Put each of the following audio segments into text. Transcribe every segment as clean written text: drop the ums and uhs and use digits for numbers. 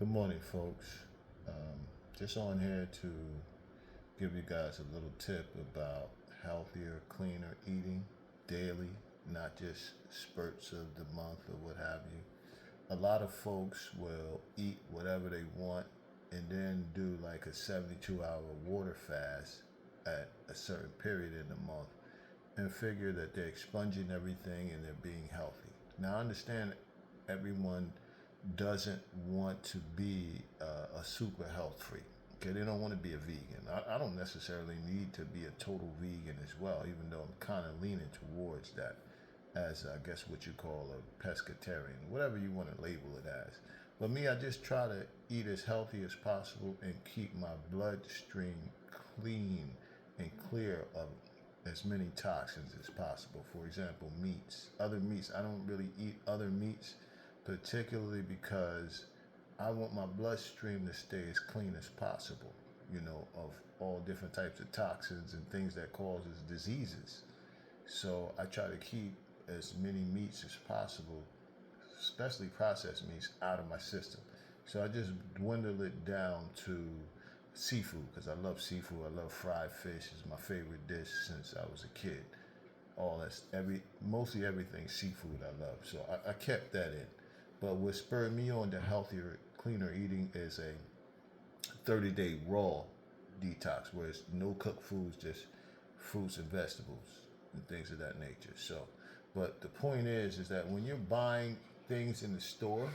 Good morning, folks. Just on here to give you guys a little tip about healthier, cleaner eating daily, not just spurts of the month or what have you. A lot of folks will eat whatever they want and then do like a 72-hour water fast at a certain period in the month and figure that they're expunging everything and they're being healthy. Now, I understand everyone doesn't want to be a super health freak. Okay, they don't want to be a vegan. I don't necessarily need to be a total vegan as well, even though I'm kind of leaning towards that as I guess what you call a pescatarian, whatever you want to label it as. But me, I just try to eat as healthy as possible and keep my bloodstream clean and clear of as many toxins as possible. For example, meats, other meats. I don't really eat other meats, particularly because I want my bloodstream to stay as clean as possible, of all different types of toxins and things that causes diseases. So I try to keep as many meats as possible, especially processed meats, out of my system. So I just dwindle it down to seafood because I love seafood. I love fried fish. It's my favorite dish since I was a kid. All that's mostly everything seafood I love. So I kept that in. But what spurred me on to healthier, cleaner eating is a 30-day raw detox where it's no cooked foods, just fruits and vegetables and things of that nature. So, but the point is that when you're buying things in the store,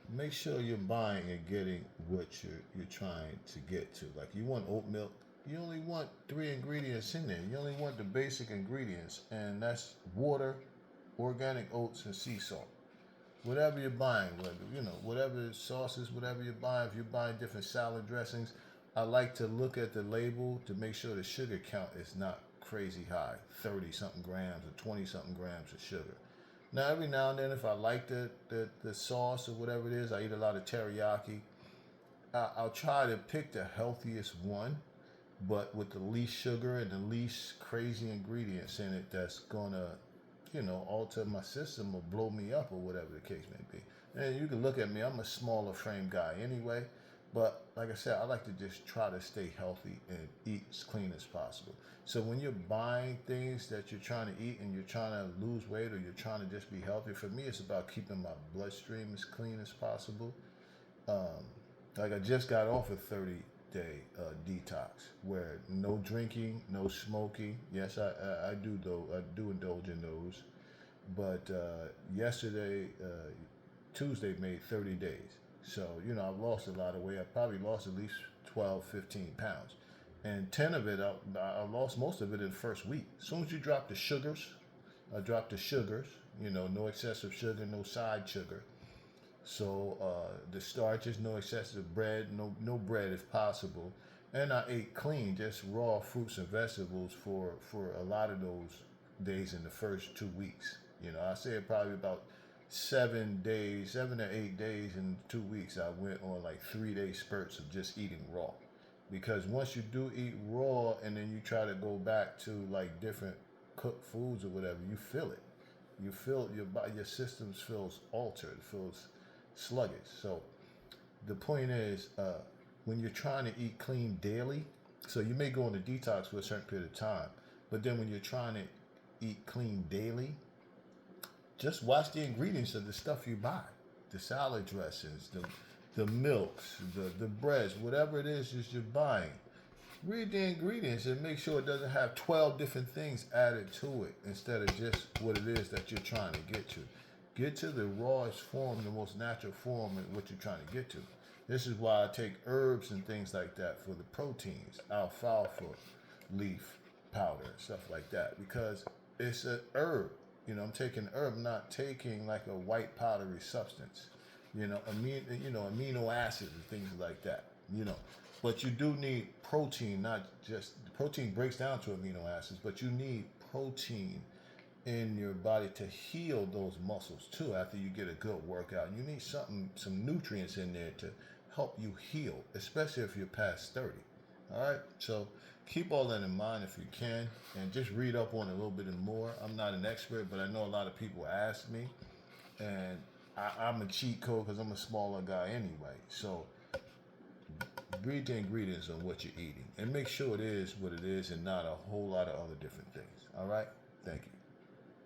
make sure you're buying and getting what you're trying to get to. Like you want oat milk, you only want three ingredients in there. You only want the basic ingredients, and that's water, organic oats, and sea salt. Whatever you're buying, whatever sauces, whatever you're buying. If you're buying different salad dressings, I like to look at the label to make sure the sugar count is not crazy high, 30 something grams or 20 something grams of sugar. Now, every now and then, if I like the sauce or whatever it is, I eat a lot of teriyaki. I'll try to pick the healthiest one, but with the least sugar and the least crazy ingredients in it that's gonna, alter my system or blow me up or whatever the case may be. And you can look at me, I'm a smaller frame guy anyway, but like I said, I like to just try to stay healthy and eat as clean as possible. So when you're buying things that you're trying to eat and you're trying to lose weight or you're trying to just be healthy, for me, it's about keeping my bloodstream as clean as possible. Um, like I just got off a 30-day detox where no drinking, no smoking. Yes, I do though. I do indulge in those. But yesterday, Tuesday, made 30 days. So, I've lost a lot of weight. I probably lost at least 12, 15 pounds. And 10 of it, I lost most of it in the first week. As soon as you drop the sugars, I dropped the sugars, no excessive sugar, no side sugar. So the starches, no excessive bread, no bread if possible, and I ate clean, just raw fruits and vegetables for a lot of those days in the first 2 weeks. I say probably about 7 days, 7 or 8 days in 2 weeks. I went on like 3 day spurts of just eating raw, because once you do eat raw and then you try to go back to like different cooked foods or whatever, you feel it. You feel your body, your system feels altered, feels sluggish. So the point is, when you're trying to eat clean daily, so you may go on a detox for a certain period of time, but then when you're trying to eat clean daily, just watch the ingredients of the stuff you buy, the salad dressings, the milks, the breads, whatever it is that you're buying. Read the ingredients and make sure it doesn't have 12 different things added to it instead of just what it is that you're trying to get to. Get to the rawest form, the most natural form of what you're trying to get to. This is why I take herbs and things like that for the proteins, alfalfa leaf powder, stuff like that, because it's an herb. I'm taking herb, not taking like a white powdery substance. Amino acids and things like that. But you do need protein, not just protein breaks down to amino acids, but you need protein in your body to heal those muscles too after you get a good workout. You need some nutrients in there to help you heal, especially if you're past 30. All right, so keep all that in mind if you can, and just read up on it a little bit more. I'm not an expert, but I know a lot of people ask me, and I'm a cheat code because I'm a smaller guy anyway. So read the ingredients on what you're eating and make sure it is what it is and not a whole lot of other different things. All right? Thank you.